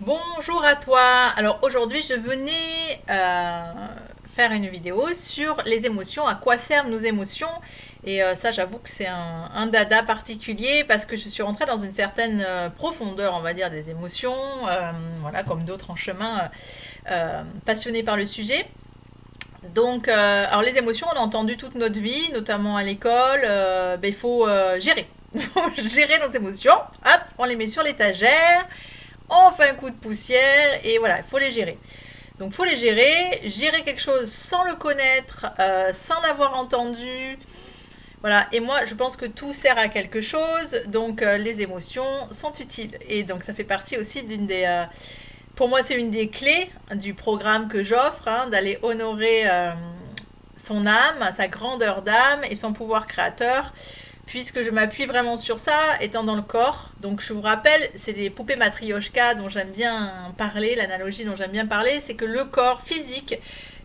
Bonjour à toi. Alors aujourd'hui, je venais faire une vidéo sur les émotions, à quoi servent nos émotions. Et ça, j'avoue que c'est un dada particulier parce que je suis rentrée dans une certaine profondeur, on va dire, des émotions, voilà, comme d'autres en chemin, passionnés par le sujet. Donc, alors les émotions, on a entendu toute notre vie, notamment à l'école. Ben, il faut gérer. Il faut gérer nos émotions. Hop, on les met sur l'étagère, on fait un coup de poussière et voilà, il faut les gérer. Donc il faut les gérer quelque chose sans le connaître, sans l'avoir entendu. Voilà, et moi je pense que tout sert à quelque chose, donc les émotions sont utiles. Et donc ça fait partie aussi d'une des... pour moi c'est une des clés du programme que j'offre, hein, d'aller honorer son âme, sa grandeur d'âme et son pouvoir créateur, puisque je m'appuie vraiment sur ça, étant dans le corps. Donc je vous rappelle, c'est les poupées matryoshka dont j'aime bien parler, l'analogie dont j'aime bien parler, c'est que le corps physique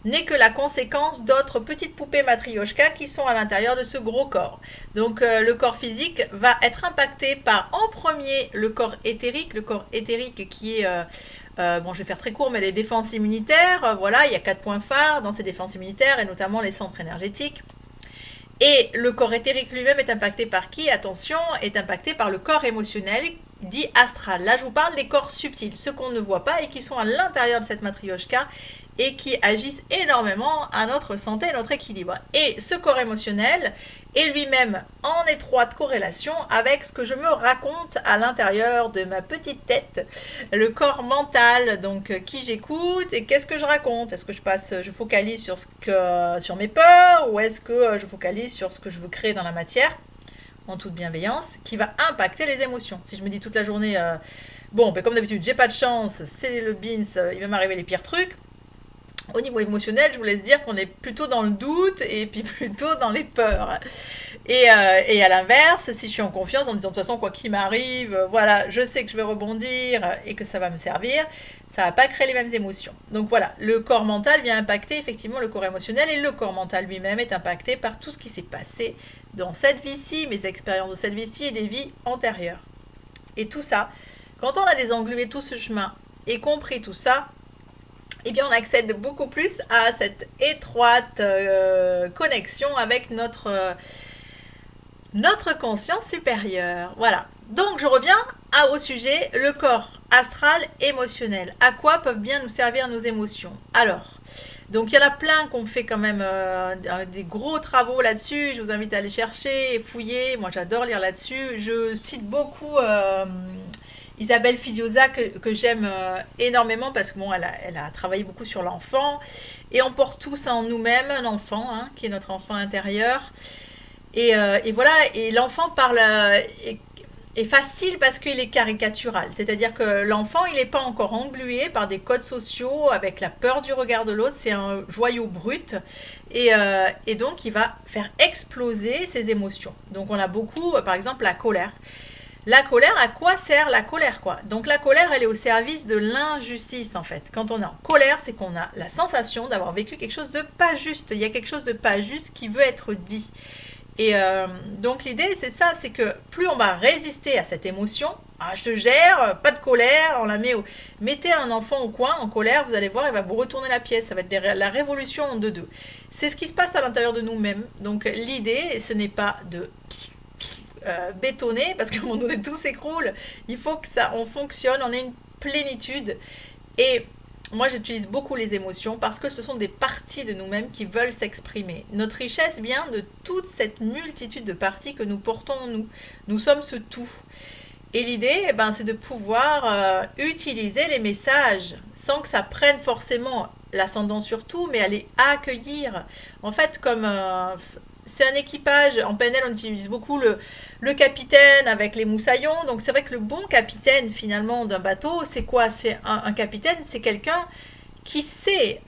n'est que la conséquence d'autres petites poupées matryoshka qui sont à l'intérieur de ce gros corps. Donc le corps physique va être impacté par en premier le corps éthérique qui est bon, je vais faire très court, mais les défenses immunitaires, voilà, il y a 4 points phares dans ces défenses immunitaires, et notamment les centres énergétiques. Et le corps éthérique lui-même est impacté par qui? Attention, est impacté par le corps émotionnel, dit astral. Là, je vous parle des corps subtils, ceux qu'on ne voit pas et qui sont à l'intérieur de cette matryoshka et qui agissent énormément à notre santé et notre équilibre. Et ce corps émotionnel est lui-même en étroite corrélation avec ce que je me raconte à l'intérieur de ma petite tête, le corps mental, donc qui j'écoute et qu'est-ce que je raconte. Est-ce que je focalise sur mes peurs, ou est-ce que je focalise sur ce que je veux créer dans la matière, en toute bienveillance, qui va impacter les émotions. Si je me dis toute la journée, bon, ben comme d'habitude, j'ai pas de chance, c'est le beans, il va m'arriver les pires trucs. Au niveau émotionnel, je vous laisse dire qu'on est plutôt dans le doute et puis plutôt dans les peurs. Et à l'inverse, si je suis en confiance en me disant de toute façon, quoi qu'il m'arrive, voilà, je sais que je vais rebondir et que ça va me servir, ça va pas créer les mêmes émotions. Donc voilà, le corps mental vient impacter effectivement le corps émotionnel, et le corps mental lui-même est impacté par tout ce qui s'est passé dans cette vie-ci, mes expériences de cette vie-ci et des vies antérieures. Et tout ça, quand on a désenglué tout ce chemin et compris tout ça, eh bien on accède beaucoup plus à cette étroite connexion avec notre conscience supérieure. Voilà. Donc je reviens au sujet, le corps astral émotionnel. À quoi peuvent bien nous servir nos émotions? Alors, donc il y en a plein qu'on fait quand même des gros travaux là-dessus. Je vous invite à aller chercher et fouiller. Moi j'adore lire là-dessus. Je cite beaucoup Isabelle Filiosa que j'aime énormément parce que bon, elle a travaillé beaucoup sur l'enfant, et on porte tous en nous-mêmes un enfant, hein, qui est notre enfant intérieur. Et voilà, et l'enfant parle est facile parce qu'il est caricatural. C'est-à-dire que l'enfant, il n'est pas encore englué par des codes sociaux avec la peur du regard de l'autre. C'est un joyau brut. Et donc, il va faire exploser ses émotions. Donc, on a beaucoup, par exemple, la colère. La colère, à quoi sert la colère, quoi? Donc la colère, elle est au service de l'injustice, en fait. Quand on est en colère, c'est qu'on a la sensation d'avoir vécu quelque chose de pas juste. Il y a quelque chose de pas juste qui veut être dit. Et donc l'idée, c'est ça, c'est que plus on va résister à cette émotion, ah, je te gère, pas de colère, on la met au... Mettez un enfant au coin en colère, vous allez voir, il va vous retourner la pièce, ça va être la révolution en deux. C'est ce qui se passe à l'intérieur de nous-mêmes. Donc l'idée, ce n'est pas de bétonner, parce qu'à un moment donné tout s'écroule. Il faut que ça, on fonctionne, on ait une plénitude. Et moi j'utilise beaucoup les émotions parce que ce sont des parties de nous-mêmes qui veulent s'exprimer. Notre richesse vient de toute cette multitude de parties que nous portons en nous. Nous sommes ce tout. Et l'idée, eh ben, c'est de pouvoir utiliser les messages sans que ça prenne forcément l'ascendant sur tout, mais à les accueillir. En fait, comme c'est un équipage, en PNL on utilise beaucoup le capitaine avec les moussaillons, donc c'est vrai que le bon capitaine finalement d'un bateau, c'est quoi? C'est un capitaine, c'est quelqu'un qui sait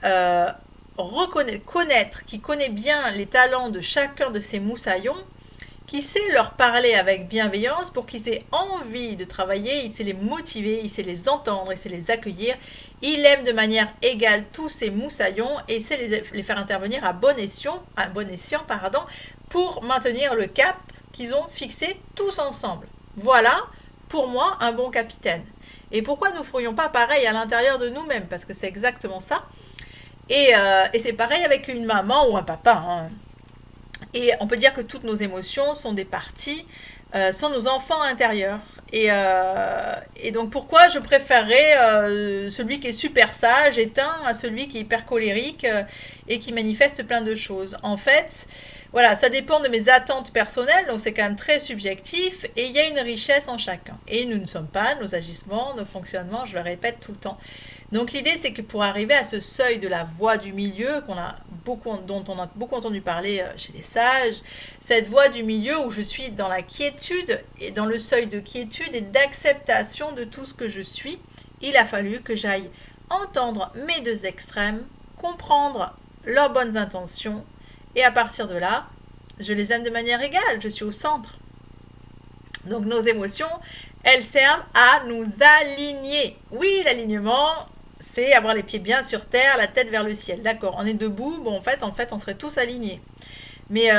connaître, qui connaît bien les talents de chacun de ses moussaillons, qui sait leur parler avec bienveillance pour qu'ils aient envie de travailler, il sait les motiver, il sait les entendre, il sait les accueillir, il aime de manière égale tous ces moussaillons et sait les faire intervenir à bon escient, pour maintenir le cap qu'ils ont fixé tous ensemble. Voilà, pour moi, un bon capitaine. Et pourquoi nous ne ferions pas pareil à l'intérieur de nous-mêmes? Parce que c'est exactement ça. Et c'est pareil avec une maman ou un papa, hein. Et on peut dire que toutes nos émotions sont des parties, sont nos enfants intérieurs. Et donc pourquoi je préférerais celui qui est super sage, éteint, à celui qui est hyper colérique et qui manifeste plein de choses. En fait, voilà, ça dépend de mes attentes personnelles, donc c'est quand même très subjectif, et il y a une richesse en chacun. Et nous ne sommes pas, nos agissements, nos fonctionnements, je le répète tout le temps. Donc l'idée, c'est que pour arriver à ce seuil de la voie du milieu, dont on a beaucoup entendu parler chez les sages, cette voie du milieu où je suis dans la quiétude et dans le seuil de quiétude et d'acceptation de tout ce que je suis, il a fallu que j'aille entendre mes deux extrêmes, comprendre leurs bonnes intentions, et à partir de là, je les aime de manière égale, je suis au centre. Donc nos émotions, elles servent à nous aligner. Oui, l'alignement, c'est avoir les pieds bien sur terre, la tête vers le ciel. D'accord, on est debout, bon en fait, on serait tous alignés. Mais,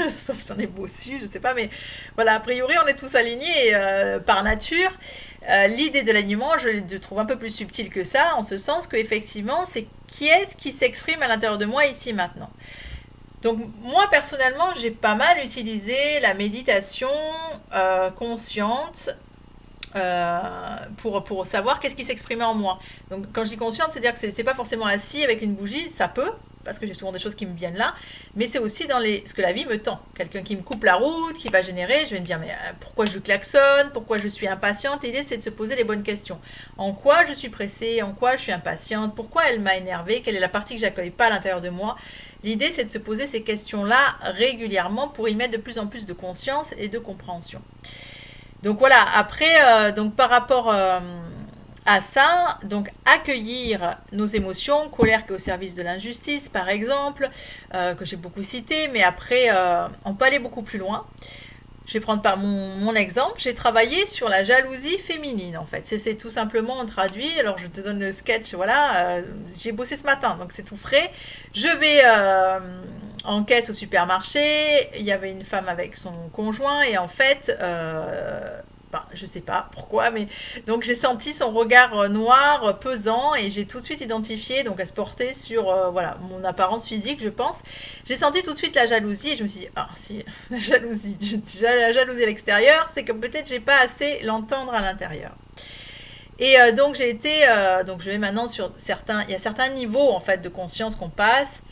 sauf si on est bossu, je sais pas, mais voilà, a priori, on est tous alignés par nature. L'idée de l'alignement, je le trouve un peu plus subtile que ça, en ce sens qu'effectivement, c'est qui est-ce qui s'exprime à l'intérieur de moi ici maintenant. Donc moi personnellement, j'ai pas mal utilisé la méditation consciente pour savoir qu'est-ce qui s'exprimait en moi. Donc quand je dis consciente, c'est-à-dire que c'est pas forcément assis avec une bougie, ça peut, parce que j'ai souvent des choses qui me viennent là, mais c'est aussi dans ce que la vie me tend. Quelqu'un qui me coupe la route, qui va générer, je vais me dire mais pourquoi je klaxonne, pourquoi je suis impatiente. L'idée c'est de se poser les bonnes questions. En quoi je suis pressée, en quoi je suis impatiente, pourquoi elle m'a énervée, quelle est la partie que j'accueille pas à l'intérieur de moi. L'idée, c'est de se poser ces questions-là régulièrement pour y mettre de plus en plus de conscience et de compréhension. Donc voilà, après, donc par rapport à ça, donc accueillir nos émotions, colère qui est au service de l'injustice, par exemple, que j'ai beaucoup cité, mais après, on peut aller beaucoup plus loin. Je vais prendre par mon exemple, j'ai travaillé sur la jalousie féminine en fait. C'est tout simplement traduit. Alors je te donne le sketch, voilà, j'ai bossé ce matin, donc c'est tout frais. Je vais en caisse au supermarché, il y avait une femme avec son conjoint et en fait, je sais pas pourquoi, mais donc j'ai senti son regard noir, pesant et j'ai tout de suite identifié, donc à se porter sur voilà, mon apparence physique, je pense. J'ai senti tout de suite la jalousie et je me suis dit, ah si, la jalousie, la jalousie à l'extérieur, c'est que peut-être j'ai pas assez l'entendre à l'intérieur. Et donc j'ai été, donc je vais maintenant sur il y a certains niveaux en fait de conscience qu'on passe.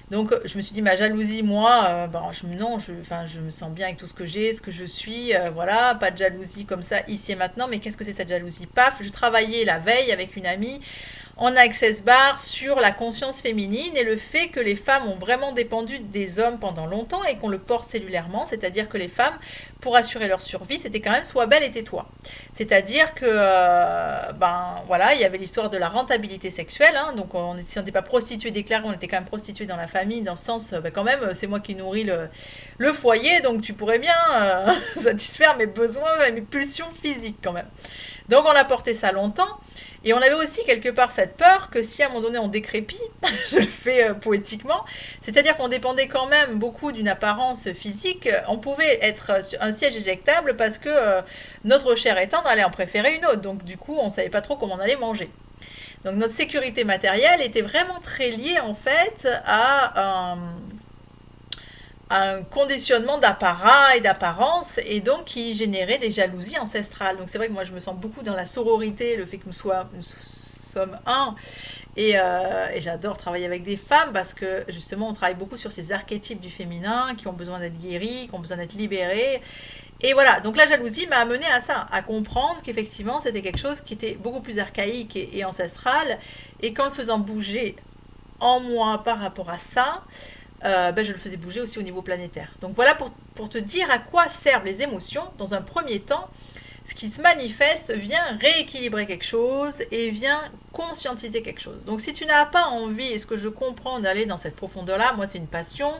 Donc je me suis dit ma jalousie moi je me sens bien avec tout ce que j'ai, ce que je suis, voilà, pas de jalousie comme ça ici et maintenant, mais qu'est-ce que c'est cette jalousie? Paf, je travaillais la veille avec une amie en Access Bar sur la conscience féminine et le fait que les femmes ont vraiment dépendu des hommes pendant longtemps et qu'on le porte cellulairement, c'est-à-dire que les femmes, pour assurer leur survie, c'était quand même sois belle et tais-toi. C'est-à-dire que, voilà, il y avait l'histoire de la rentabilité sexuelle, hein, donc si on n'était pas prostituée déclarée, on était quand même prostituée dans la famille, dans le sens, quand même, c'est moi qui nourris le foyer, donc tu pourrais bien satisfaire mes besoins et mes pulsions physiques quand même. Donc on a porté ça longtemps. Et on avait aussi quelque part cette peur que si à un moment donné on décrépit, je le fais poétiquement, c'est-à-dire qu'on dépendait quand même beaucoup d'une apparence physique, on pouvait être un siège éjectable parce que notre chair étendre allait en préférer une autre. Donc du coup, on ne savait pas trop comment on allait manger. Donc notre sécurité matérielle était vraiment très liée en fait à un conditionnement d'apparat et d'apparence et donc qui générait des jalousies ancestrales. Donc c'est vrai que moi je me sens beaucoup dans la sororité, le fait que nous sommes un et j'adore travailler avec des femmes parce que justement on travaille beaucoup sur ces archétypes du féminin qui ont besoin d'être guéris, qui ont besoin d'être libérés. Et voilà, donc la jalousie m'a amené à ça, à comprendre qu'effectivement c'était quelque chose qui était beaucoup plus archaïque et ancestral et qu'en le faisant bouger en moi par rapport à ça, je le faisais bouger aussi au niveau planétaire. Donc voilà pour te dire à quoi servent les émotions. Dans un premier temps, ce qui se manifeste vient rééquilibrer quelque chose et vient conscientiser quelque chose. Donc si tu n'as pas envie, et ce que je comprends d'aller dans cette profondeur-là, moi c'est une passion,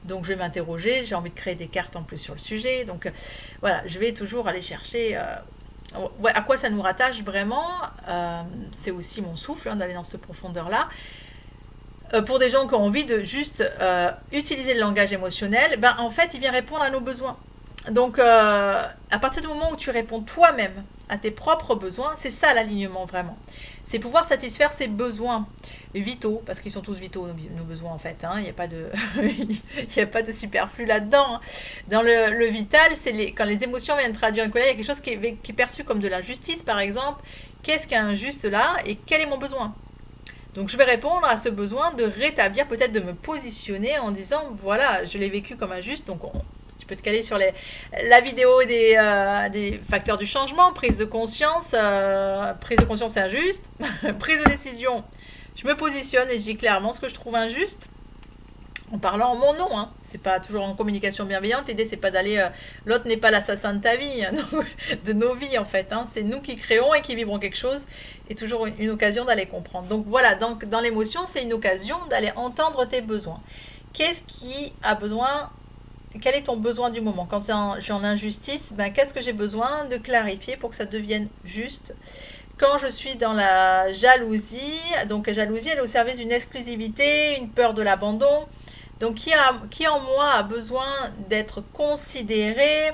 donc je vais m'interroger, j'ai envie de créer des cartes en plus sur le sujet. Donc voilà, je vais toujours aller chercher à quoi ça nous rattache vraiment. C'est aussi mon souffle d'aller dans cette profondeur-là. Pour des gens qui ont envie de juste utiliser le langage émotionnel, en fait, il vient répondre à nos besoins. Donc, à partir du moment où tu réponds toi-même à tes propres besoins. C'est ça l'alignement vraiment. C'est pouvoir satisfaire ses besoins vitaux, parce qu'ils sont tous vitaux, nos besoins en fait. Hein. Il n'y a pas de, il y a pas de superflu là-dedans. Hein. Dans le vital, c'est quand les émotions viennent traduire une colère, il y a quelque chose qui est perçu comme de l'injustice, par exemple. Qu'est-ce qu'il y a injuste là et quel est mon besoin? Donc je vais répondre à ce besoin de rétablir, peut-être de me positionner en disant, voilà, je l'ai vécu comme injuste, donc tu peux te caler sur la vidéo des facteurs du changement, prise de conscience c'est injuste, prise de décision, je me positionne et je dis clairement ce que je trouve injuste, en parlant en mon nom, hein. C'est pas toujours en communication bienveillante. L'idée c'est pas d'aller, l'autre n'est pas l'assassin de ta vie, hein, de nos vies en fait. Hein. C'est nous qui créons et qui vivrons quelque chose, et toujours une occasion d'aller comprendre. Donc voilà, donc dans l'émotion, c'est une occasion d'aller entendre tes besoins. Qu'est-ce qui a besoin? Quel est ton besoin du moment? Quand j'ai en injustice, ben, qu'est-ce que j'ai besoin de clarifier pour que ça devienne juste? Quand je suis dans la jalousie, donc la jalousie, elle est au service d'une exclusivité, une peur de l'abandon. Donc, qui en moi a besoin d'être considéré,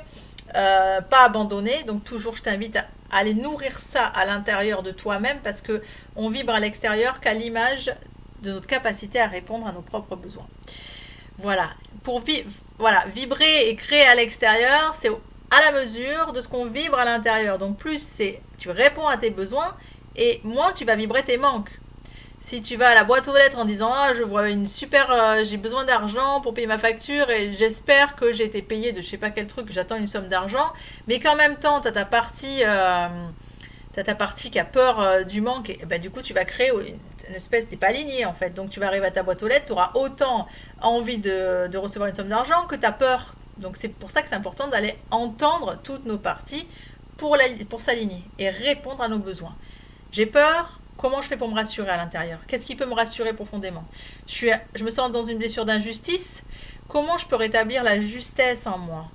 pas abandonné. Donc, toujours, je t'invite à aller nourrir ça à l'intérieur de toi-même parce que on vibre à l'extérieur qu'à l'image de notre capacité à répondre à nos propres besoins. Voilà. Voilà, vibrer et créer à l'extérieur, c'est à la mesure de ce qu'on vibre à l'intérieur. Donc, plus tu réponds à tes besoins et moins tu vas vibrer tes manques. Si tu vas à la boîte aux lettres en disant je vois une super, j'ai besoin d'argent pour payer ma facture et j'espère que j'ai été payé de je sais pas quel truc, j'attends une somme d'argent, mais qu'en même temps tu as ta partie qui a peur du manque, et ben, du coup tu vas créer une espèce, t'es pas aligné en fait, donc tu vas arriver à ta boîte aux lettres, tu auras autant envie de recevoir une somme d'argent que tu as peur. Donc c'est pour ça que c'est important d'aller entendre toutes nos parties pour s'aligner et répondre à nos besoins. J'ai peur. Comment je fais pour me rassurer à l'intérieur? Qu'est-ce qui peut me rassurer profondément? Je me sens dans une blessure d'injustice. Comment je peux rétablir la justesse en moi?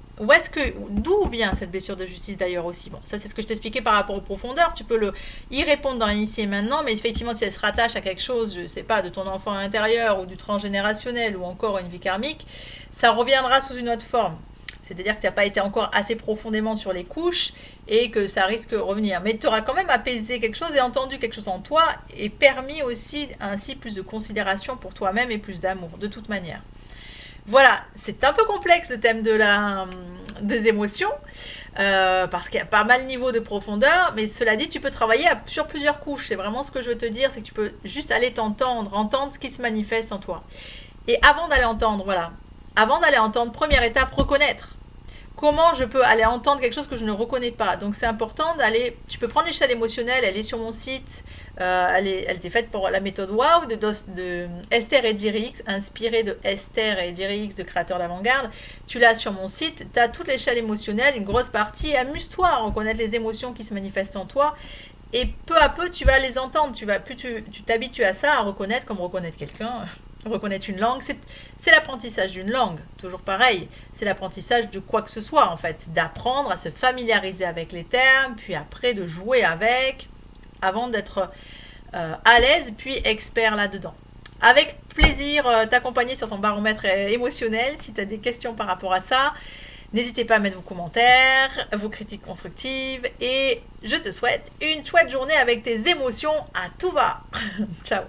D'où vient cette blessure de justice d'ailleurs aussi? Bon, ça c'est ce que je t'expliquais par rapport aux profondeurs. Tu peux y répondre dans Ici et Maintenant, mais effectivement si elle se rattache à quelque chose, je ne sais pas, de ton enfant intérieur ou du transgénérationnel ou encore une vie karmique, ça reviendra sous une autre forme. C'est-à-dire que tu n'as pas été encore assez profondément sur les couches et que ça risque de revenir. Mais tu auras quand même apaisé quelque chose et entendu quelque chose en toi et permis aussi ainsi plus de considération pour toi-même et plus d'amour, de toute manière. Voilà, c'est un peu complexe le thème des émotions parce qu'il y a pas mal de niveaux de profondeur, mais cela dit, tu peux travailler sur plusieurs couches. C'est vraiment ce que je veux te dire, c'est que tu peux juste aller entendre ce qui se manifeste en toi. Et avant d'aller entendre, première étape, reconnaître. Comment je peux aller entendre quelque chose que je ne reconnais pas? Donc c'est important tu peux prendre l'échelle émotionnelle, elle est sur mon site, elle était faite pour la méthode WOW de Esther et Jerry X, inspirée de Esther et Jerry X, de créateurs d'avant-garde. Tu l'as sur mon site, tu as toute l'échelle émotionnelle, une grosse partie, amuse-toi à reconnaître les émotions qui se manifestent en toi, et peu à peu tu vas les entendre, plus tu t'habitues à ça, à reconnaître comme reconnaître quelqu'un. Reconnaître une langue, c'est l'apprentissage d'une langue, toujours pareil, c'est l'apprentissage de quoi que ce soit en fait, d'apprendre à se familiariser avec les termes, puis après de jouer avec, avant d'être à l'aise, puis expert là-dedans. Avec plaisir t'accompagner sur ton baromètre émotionnel, si tu as des questions par rapport à ça, n'hésitez pas à mettre vos commentaires, vos critiques constructives, et je te souhaite une chouette journée avec tes émotions à tout va. Ciao.